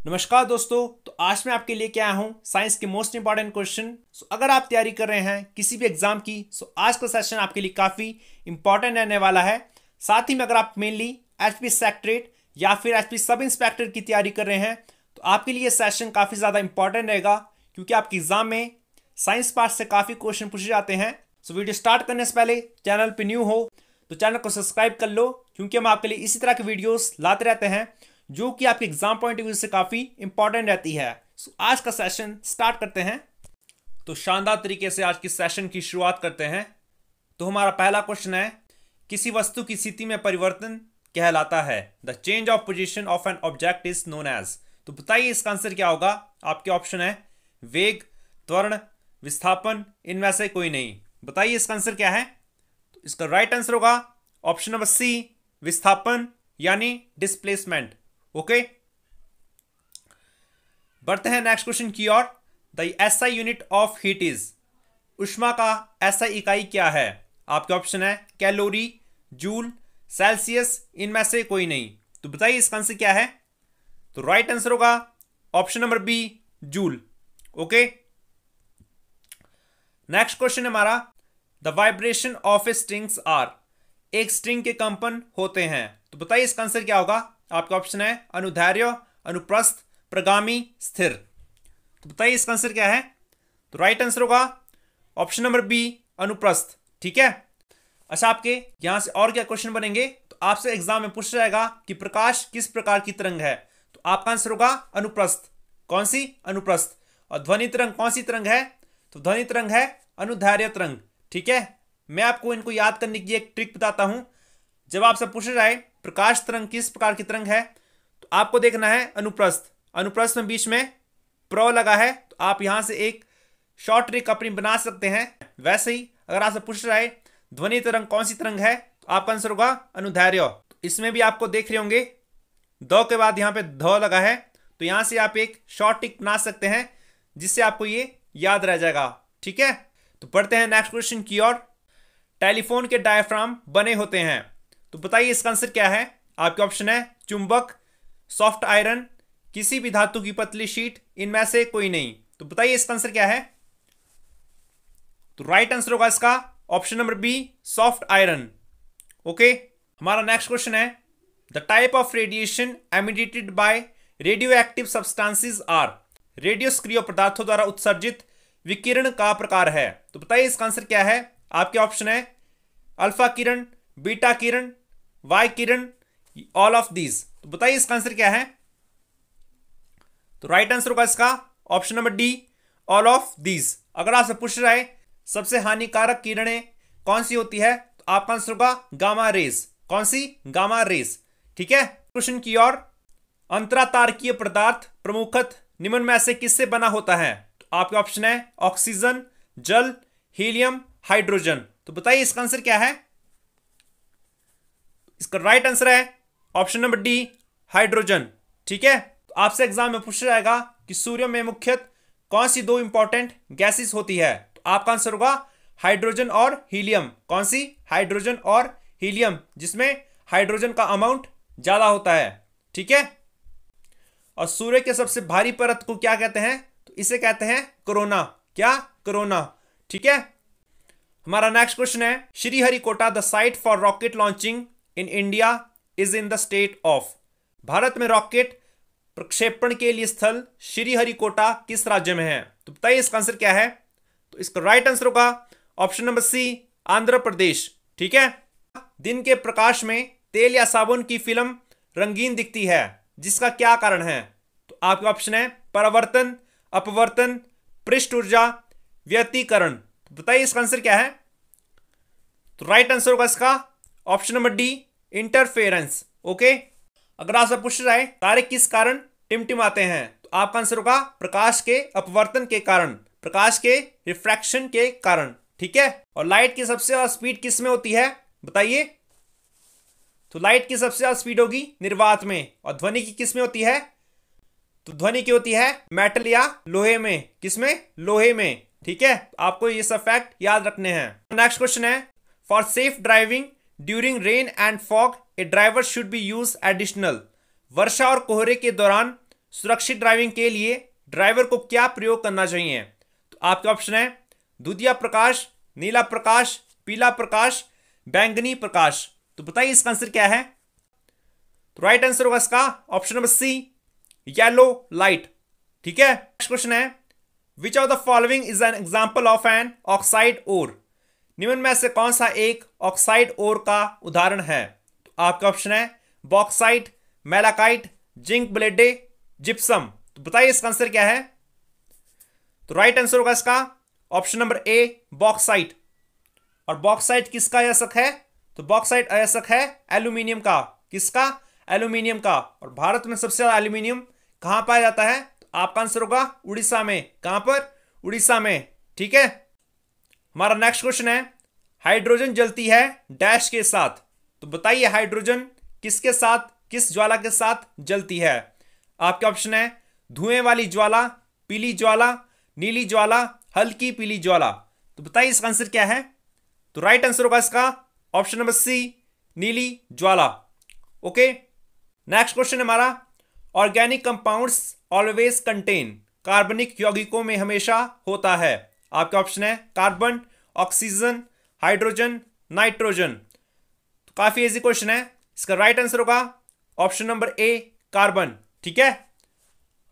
नमस्कार दोस्तों। तो आज मैं आपके लिए क्या आया हूँ साइंस के मोस्ट इंपॉर्टेंट क्वेश्चन। अगर आप तैयारी कर रहे हैं किसी भी एग्जाम की, आज का सेशन आपके लिए काफ़ी इंपॉर्टेंट रहने वाला है। साथ ही में अगर आप मेनली एचपी सेक्रेटरीट या फिर एचपी सब इंस्पेक्टर की तैयारी कर रहे हैं तो आपके लिए सेशन काफ़ी ज़्यादा इंपॉर्टेंट रहेगा, क्योंकि आपके एग्जाम में साइंस पार्ट से काफ़ी क्वेश्चन पूछे जाते हैं। वीडियो स्टार्ट करने से पहले चैनल पर न्यू हो तो चैनल को सब्सक्राइब कर लो, क्योंकि हम आपके लिए इसी तरह के वीडियोस लाते रहते हैं जो कि आपके एग्जाम पॉइंट ऑफ व्यू से काफ़ी इंपॉर्टेंट रहती है। आज का सेशन स्टार्ट करते हैं। तो शानदार तरीके से आज की सेशन की शुरुआत करते हैं। तो हमारा पहला क्वेश्चन है, किसी वस्तु की स्थिति में परिवर्तन कहलाता है। The change of position of an object is known as. तो बताइए इसका आंसर क्या होगा। आपके ऑप्शन है वेग, त्वरण, विस्थापन, इनमें से कोई नहीं। बताइए इसका आंसर क्या है। तो इसका राइट आंसर होगा ऑप्शन नंबर सी, विस्थापन यानी डिस्प्लेसमेंट। ओके, बढ़ते हैं नेक्स्ट क्वेश्चन की ओर। The SI unit of heat is. ऊष्मा का एसआई इकाई क्या है। आपके ऑप्शन है कैलोरी, जूल, सेल्सियस, इनमें से कोई नहीं। तो बताइए इसका आंसर क्या है। तो राइट आंसर होगा option number B, joule. Okay, next question हमारा, the vibration of a strings are. एक स्ट्रिंग के कंपन होते हैं। तो बताइए इसका आंसर क्या होगा। आपका ऑप्शन है अनुदैर्ध्य, अनुप्रस्थ, प्रगामी, स्थिर। तो बताइए इसका आंसर क्या है। तो राइट आंसर होगा ऑप्शन नंबर बी, अनुप्रस्थ। ठीक है। अच्छा, आपके यहां से और क्या क्वेश्चन बनेंगे। तो आपसे एग्जाम में पूछा जाएगा कि प्रकाश किस प्रकार की तरंग है। तो आपका आंसर होगा अनुप्रस्थ। कौन सी? अनुप्रस्थ। और ध्वनि तरंग कौन सी तरंग है। तो ध्वनि तरंग है अनुदैर्ध्य तरंग। ठीक है। मैं आपको इनको याद करने की एक ट्रिक बताता हूं। जब आपसे पूछा जाए प्रकाश तरंग किस प्रकार की तरंग है, तो आपको देखना है अनुप्रस्थ। अनुप्रस्थ में बीच में प्र लगा है, तो आप यहां से एक शॉर्ट ट्रिक अपनी बना सकते हैं। वैसे ही अगर आपसे पूछ रहा है ध्वनि तरंग कौन सी तरंग है, तो आपका आंसर होगा अनुदैर्ध्य। तो इसमें भी आपको देख रहे होंगे द के बाद यहां पे ध लगा है, तो यहां से आप एक शॉर्ट ट्रिक बना सकते हैं जिससे आपको ये याद रह जाएगा। ठीक है। तो पढ़ते हैं नेक्स्ट क्वेश्चन की ओर। टेलीफोन के डायफ्राम बने होते हैं। तो बताइए इसका आंसर क्या है। आपके ऑप्शन है चुंबक, सॉफ्ट आयरन, किसी भी धातु की पतली शीट, इनमें से कोई नहीं। तो बताइए इसका आंसर क्या है। तो राइट आंसर होगा इसका option number B, soft iron. Okay, हमारा नेक्स्ट क्वेश्चन है, the type of radiation emitted by radioactive substances are. रेडियोस्क्रिय पदार्थों द्वारा उत्सर्जित विकिरण का प्रकार है। तो बताइए इसका आंसर क्या है। आपके ऑप्शन है अल्फा किरण, बीटा किरण, वाई किरण, ऑल ऑफ दीज। तो बताइए इसका आंसर क्या है। तो राइट आंसर होगा इसका option number D, all of these. अगर आपसे पूछ रहा है सबसे हानिकारक किरणें कौन सी होती है, तो आपका आंसर होगा गामा रेज। कौन सी? Gamma rays. ठीक है। क्वेश्चन की ओर, अंतरातारकीय पदार्थ प्रमुखतः निम्न में से किससे बना होता है। तो आपके ऑप्शन है ऑक्सीजन, जल, हीलियम, हाइड्रोजन। तो बताइए इसका आंसर क्या है। इसका राइट आंसर है ऑप्शन नंबर डी, हाइड्रोजन। ठीक है। तो आपसे एग्जाम में पूछा जाएगा कि सूर्य में मुख्यतः कौन सी दो इंपॉर्टेंट गैसेस होती है। तो आपका आंसर होगा हाइड्रोजन और हीलियम। कौन सी? हाइड्रोजन और हीलियम, जिसमें हाइड्रोजन का अमाउंट ज्यादा होता है। ठीक है। और सूर्य के सबसे भारी परत को क्या कहते हैं। तो इसे कहते हैं कोरोना। क्या? कोरोना। ठीक है। हमारा नेक्स्ट क्वेश्चन है, Sriharikota the site for rocket launching in India is in the state of. Bharat में रॉकेट प्रक्षेपण के लिए स्थल श्रीहरिकोटा किस राज्य में है। तो बताइए इसका आंसर क्या है। तो इसका राइट आंसर होगा ऑप्शन नंबर सी, आंध्र प्रदेश। ठीक है। दिन के प्रकाश में तेल या साबुन की फिल्म रंगीन दिखती है, जिसका क्या कारण है। तो आपके ऑप्शन है परावर्तन, अपवर्तन, पृष्ठ ऊर्जा, व्यतिकरण। तो बताइए इसका आंसर क्या है। तो राइट आंसर होगा इसका option number D, interference. Okay, अगर आपसे पूछ रहा है तारे किस कारण टिमटिमाते हैं, तो आपका आंसर होगा प्रकाश के अपवर्तन के कारण, प्रकाश के रिफ्रैक्शन के कारण। ठीक है। और लाइट की सबसे ज्यादा स्पीड किस में होती है, बताइए। तो लाइट की सबसे ज्यादा स्पीड होगी निर्वात में। और ध्वनि की किस में होती है। तो ध्वनि की होती है मेटल या लोहे में। किस में? लोहे में। ठीक है। आपको ये सब फैक्ट याद रखने हैं। नेक्स्ट क्वेश्चन है, for safe driving during rain and fog a driver should be use additional. वर्षा और कोहरे के दौरान सुरक्षित ड्राइविंग के लिए ड्राइवर को क्या प्रयोग करना चाहिए? तो आपके ऑप्शन है दूधिया प्रकाश, नीला प्रकाश, पीला प्रकाश, बैंगनी प्रकाश। तो बताइए इसका आंसर क्या है? तो राइट आंसर होगा इसका option number C, yellow light. ठीक है। नेक्स्ट क्वेश्चन है which of the following is an example of an oxide ore? निम्न में से कौन सा एक ऑक्साइड ओर का उदाहरण है? तो आपका ऑप्शन है बॉक्साइट, मैलाकाइट, जिंक ब्लेडे, जिप्सम। तो बताइए इसका आंसर क्या है? तो राइट आंसर होगा इसका ऑप्शन नंबर ए, बॉक्साइट। और बॉक्साइट किसका अयस्क है? तो बॉक्साइट अयस्क है एल्यूमिनियम का। किसका? एल्यूमिनियम का। और भारत में सबसे ज्यादा एल्यूमिनियम कहां पाया जाता है? तो आपका आंसर होगा उड़ीसा में। कहां पर? उड़ीसा में। ठीक है। हमारा नेक्स्ट क्वेश्चन है हाइड्रोजन जलती है डैश के साथ। तो बताइए हाइड्रोजन किसके साथ, किस ज्वाला के साथ जलती है? आपके ऑप्शन है धुएं वाली ज्वाला, पीली ज्वाला, नीली ज्वाला, हल्की पीली ज्वाला। तो बताइए इसका आंसर क्या है? तो राइट आंसर होगा इसका ऑप्शन नंबर सी, नीली ज्वाला। ओके। नेक्स्ट क्वेश्चन हमारा ऑर्गेनिक कंपाउंड्स ऑलवेज कंटेन, कार्बनिक यौगिकों में हमेशा होता है। आपके ऑप्शन है कार्बन, ऑक्सीजन, हाइड्रोजन, नाइट्रोजन। तो काफी इजी क्वेश्चन है। इसका राइट आंसर होगा ऑप्शन नंबर ए, कार्बन। ठीक है।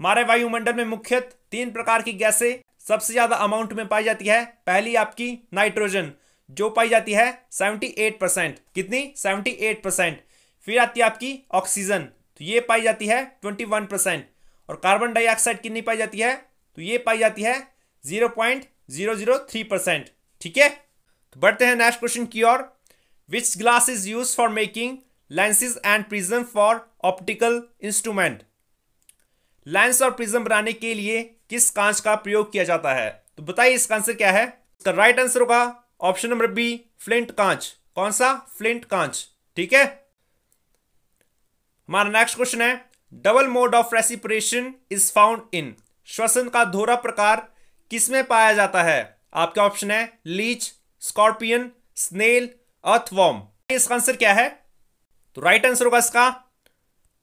हमारे वायुमंडल में मुख्यतः 3 प्रकार की गैसें सबसे ज्यादा अमाउंट में पाई जाती है। पहली आपकी नाइट्रोजन जो पाई जाती है 78%। कितनी? 78%। फिर आती है आपकी ऑक्सीजन, तो ये पाई जाती है 21%। और कार्बन डाइऑक्साइड कितनी पाई जाती है? तो ये पाई जाती है 0.003%। ठीक है। तो बढ़ते हैं नेक्स्ट क्वेश्चन की ओर। Which glass is use for making lenses and prism for optical instrument? Lens और प्रिज्म बनाने के लिए किस कांच का प्रयोग किया जाता है? तो बताइए इसका आंसर क्या है? इसका राइट आंसर होगा ऑप्शन नंबर बी, फ्लिंट कांच। कौन सा? फ्लिंट कांच। ठीक है। हमारा नेक्स्ट क्वेश्चन है double mode of respiration is found in, श्वसन का दोहरा प्रकार किसमें पाया जाता है? आपका ऑप्शन है लीच, स्कॉर्पियन, स्नेल, अर्थवॉर्म। इसका आंसर क्या है? तो राइट आंसर होगा इसका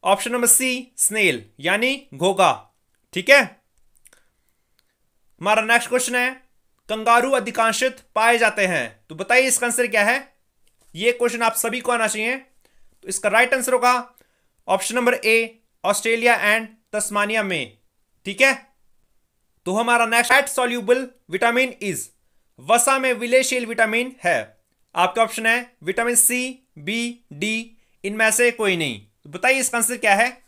ऑप्शन नंबर सी, स्नेल यानी घोगा। ठीक है। हमारा नेक्स्ट क्वेश्चन है कंगारू अधिकांशतः पाए जाते हैं। तो बताइए इसका आंसर क्या है? ये क्वेश्चन आप सभी को आना चाहिए। तो इसका राइट आंसर होगा option number A, Australia and Tasmania में। ठीक है। तो हमारा next fat soluble vitamin is, वसा में विलयशील विटामिन है। आपका ऑप्शन है विटामिन सी, बी, डी, इनमें से कोई नहीं। तो बताइए इसका आंसर क्या है?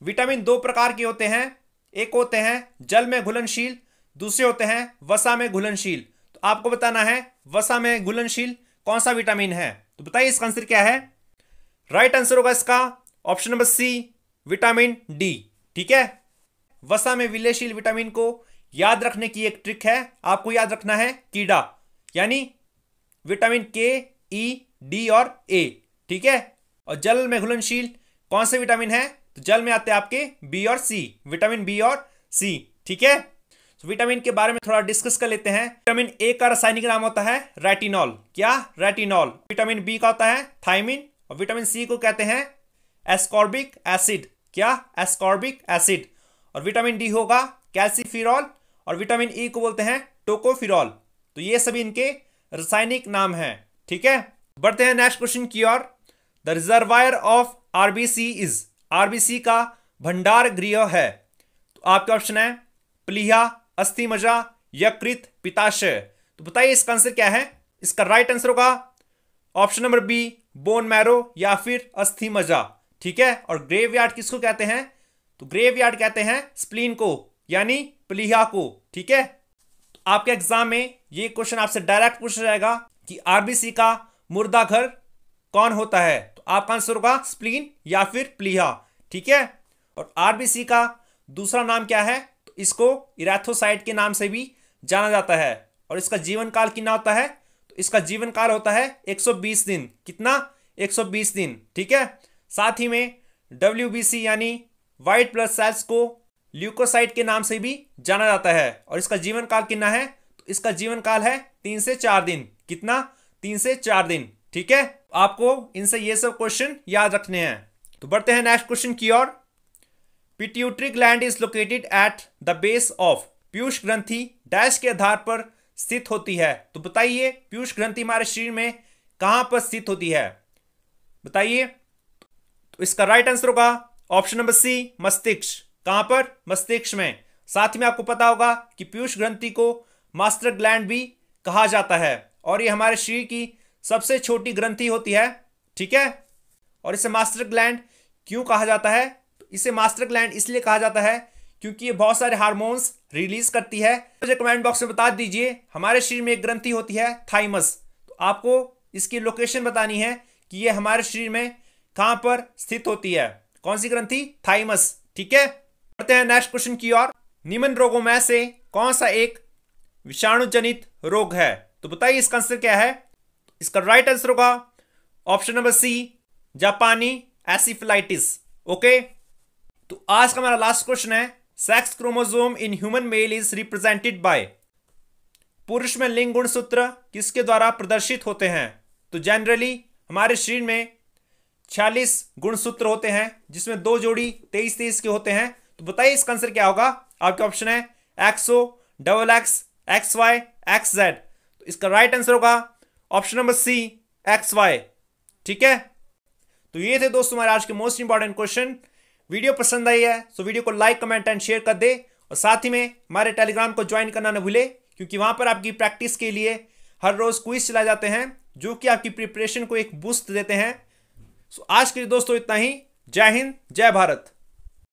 विटामिन 2 प्रकार के होते हैं। एक होते हैं जल में घुलनशील, दूसरे होते हैं वसा में घुलनशील। तो आपको बताना है वसा में घुलनशील कौन सा विटामिन है। तो बताइए इसका आंसर क्या है? राइट आंसर होगा इसका option number C, vitamin D. ठीक है। वसा में विलयशील विटामिन को याद रखने की एक ट्रिक है। आपको याद रखना है कीड़ा, यानी विटामिन के, ई, डी और ए। ठीक है। और जल में घुलनशील कौन से विटामिन है? तो जल में आते हैं आपके बी और सी, विटामिन बी और सी। ठीक है। तो विटामिन के बारे में थोड़ा डिस्कस कर लेते हैं। विटामिन ए का रासायनिक नाम होता है रेटिनॉल। क्या? रेटिनॉल। विटामिन बी का होता है थायमिन। और विटामिन सी को कहते हैं एस्कॉर्बिक एसिड। क्या? Ascorbic acid. और विटामिन डी होगा कैल्सीफिरॉल। और विटामिन ई को बोलते हैं टोकोफिरॉल। तो ये सभी इनके रासायनिक नाम हैं। ठीक है। बढ़ते हैं नेक्स्ट क्वेश्चन की ओर। The reservoir of RBC is, RBC का भंडार गृह है। तो आपका ऑप्शन है प्लीहा, अस्थि मज्जा, यकृत, पित्ताशय। तो बताइए इसका आंसर क्या है? इसका राइट आंसर होगा option number B, bone marrow या फिर अस्थि मज्जा। ठीक है। और ग्रेवयार्ड किसको कहते हैं? तो ग्रेवयार्ड कहते हैं स्प्लीन को, यानी प्लीहा को। ठीक है। तो आपके एग्जाम में ये क्वेश्चन आपसे डायरेक्ट पूछा जाएगा कि आरबीसी का मुर्दा घर कौन होता है? तो आपका आंसर होगा स्प्लीन या फिर प्लीहा। ठीक है। और आरबीसी का दूसरा नाम क्या है? तो इसको इरेथ्रोसाइट के नाम से भी जाना जाता है। और इसका जीवन काल कितना होता है? तो इसका जीवन काल होता है 120 दिन। कितना? 120 दिन। ठीक है। साथ ही में WBC यानी व्हाइट ब्लड सेल्स को ल्यूकोसाइट के नाम से भी जाना जाता है। और इसका जीवन काल कितना है? तो इसका जीवन काल है 3 से 4 दिन। कितना? 3 से 4 दिन। ठीक है। आपको इनसे ये सब क्वेश्चन याद रखने हैं। तो बढ़ते हैं नेक्स्ट क्वेश्चन की ओर। Pituitary gland is located at the base of, पीयूष ग्रंथि डैश के आधार पर स्थित होती है। तो बताइए पीयूष ग्रंथि हमारे शरीर में कहां पर स्थित होती है, बताइए। तो इसका राइट आंसर होगा ऑप्शन नंबर सी, मस्तिष्क। कहां पर? मस्तिष्क में। साथ में आपको पता होगा कि पीयूष ग्रंथि को मास्टर ग्लैंड भी कहा जाता है और ये हमारे शरीर की सबसे छोटी ग्रंथि होती है, ठीक है। और इसे मास्टर ग्लैंड क्यों कहा जाता है? तो इसे मास्टर ग्लैंड इसलिए कहा जाता है क्योंकि ये बहुत सारे हार्मोन्स रिलीज करती है। मुझे कमेंट बॉक्स में बता दीजिए हमारे शरीर में एक ग्रंथि होती है थाइमस, तो आपको इसकी लोकेशन बतानी है कि ये हमारे शरीर में कहां पर स्थित होती है। कौन सी ग्रंथि? थाइमस, ठीक है। बढ़ते हैं नेक्स्ट क्वेश्चन की ओर। निम्न रोगों में से कौन सा एक विषाणु जनित रोग है? तो बताइए इसका आंसर क्या है। इसका राइट आंसर होगा ऑप्शन नंबर सी, जापानी एसिफिलाइटिस। ओके, तो आज का हमारा लास्ट क्वेश्चन है, sex chromosome in human male is represented by, पुरुष में लिंग गुणसूत्र किसके द्वारा प्रदर्शित होते हैं? तो जनरली हमारे शरीर में 46 गुणसूत्र होते हैं जिसमें 2 जोड़ी 23-23 के होते हैं। तो बताइए इसका आंसर क्या होगा। आपके ऑप्शन है XO, XX, XY, XZ। तो इसका राइट आंसर होगा ऑप्शन नंबर सी, XY, ठीक है। तो ये थे दोस्तों हमारे आज के मोस्ट इंपॉर्टेंट क्वेश्चन। वीडियो पसंद आई है तो वीडियो को लाइक, कमेंट एंड शेयर कर दे और साथ ही में हमारे टेलीग्राम को ज्वाइन करना न भूले क्योंकि वहां पर आपकी प्रैक्टिस के लिए हर रोज क्विज चलाए जाते हैं जो कि आपकी प्रिपरेशन को एक बूस्ट देते हैं। सो आज के लिए दोस्तों इतना ही। जय हिंद, जय भारत।